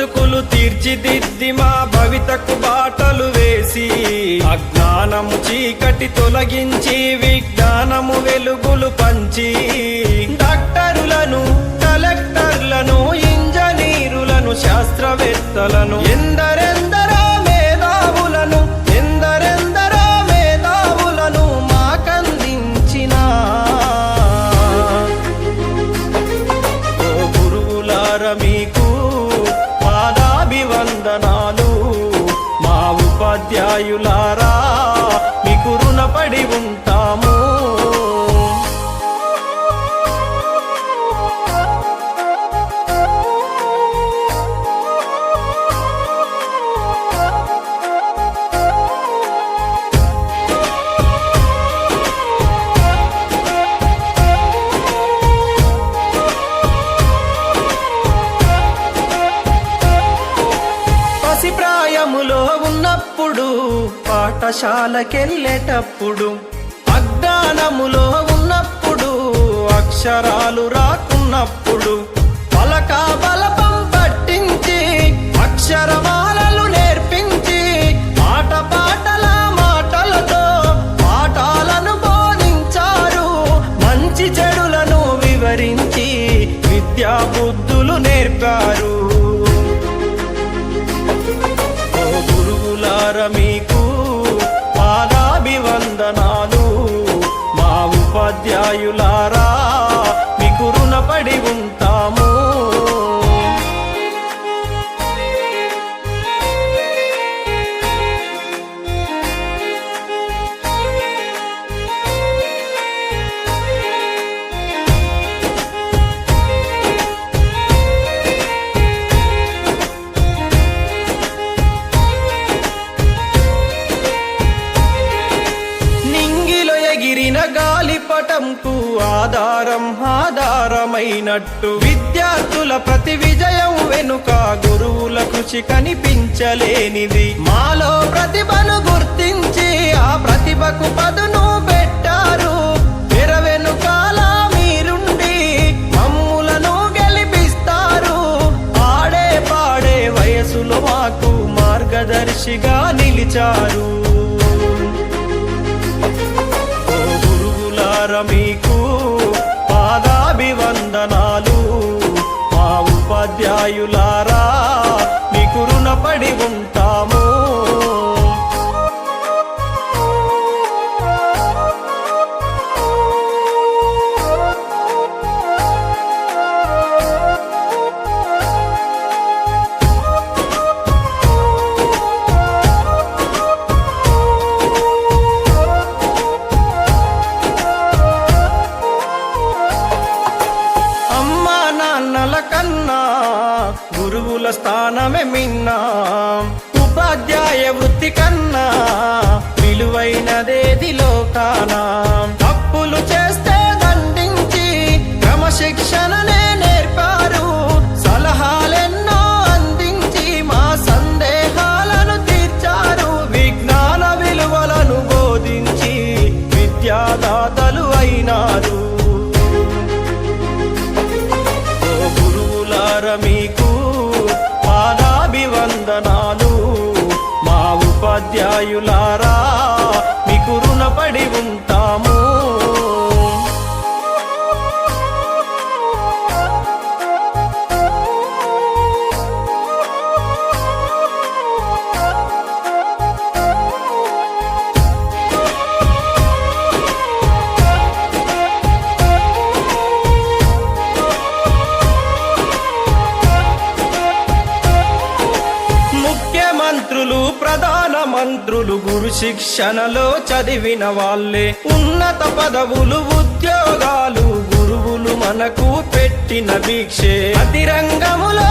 బతుకులు తీర్చిదిద్ది మా భవితకు బాటలు వేసి అజ్ఞానము చీకటి తొలగించి విజ్ఞానము వెలుగులు పంచి డాక్టరులను కలెక్టర్లను ఇంజనీరులను శాస్త్రవేత్తలను ఎందరెందరో మేధావులను మాకందించిన ఓ గురువులార మీకు పాదాభివందనాలు మా ఉపాధ్యాయులారా మీకు రుణపడి ఉంటాము. ప్రాయములో ఉన్నప్పుడు పాఠశాలకెళ్ళేటప్పుడు అజ్ఞానములో ఉన్నప్పుడు అక్షరాలు రాకున్నప్పుడు పలక బలపం పట్టించి అక్షరమాలలు నేర్పించి పాటల మాటలతో పాఠాలను బోధించారు. మంచి చెడులను వివరించి విద్యా బుద్ధులు నేర్పారు. మీకు పాదాభివందనాలు మా ఉపాధ్యాయులారా మీకు రుణపడి ఉంటాము. గాలిపటంకు ఆధారమైనట్టు విద్యార్థుల ప్రతి విజయం వెనుక గురువుల కృషి కనిపించలేనిది. మాలో ప్రతిభను గుర్తించి ఆ ప్రతిభకు పదును పెట్టారు. తెర వెనుకాల మీరుండి మమ్ములను గెలిపిస్తారు. ఆడే పాడే వయసులో మాకు మార్గదర్శిగా నిలిచారు. మీకు పాదాభివందనాలు మా ఉపాధ్యాయులారా మీకు రుణపడి ఉంటాము. కన్నా గురువుల స్థానమే మిన్నా. ఉపాధ్యాయ వృత్తి కన్నా విలువైనదేది లోకానా. తప్పులు చేస్తే దండించి క్రమశిక్షణనే నేర్పారు. సలహాలెన్నో అందించి మా సందేహాలను తీర్చారు. విజ్ఞాన విలువలను బోధించి విద్యాదాతలు అయినారు. మీకు పాదాభివందనాలు మా ఉపాధ్యాయులారా మీకు రుణపడి ఉంటాము. ప్రధాన మంత్రులు గురు శిక్షణలో చదివిన వాళ్ళే. ఉన్నత పదవులు ఉద్యోగాలు గురువులు మనకు పెట్టిన భిక్షే. ప్రతి రంగములో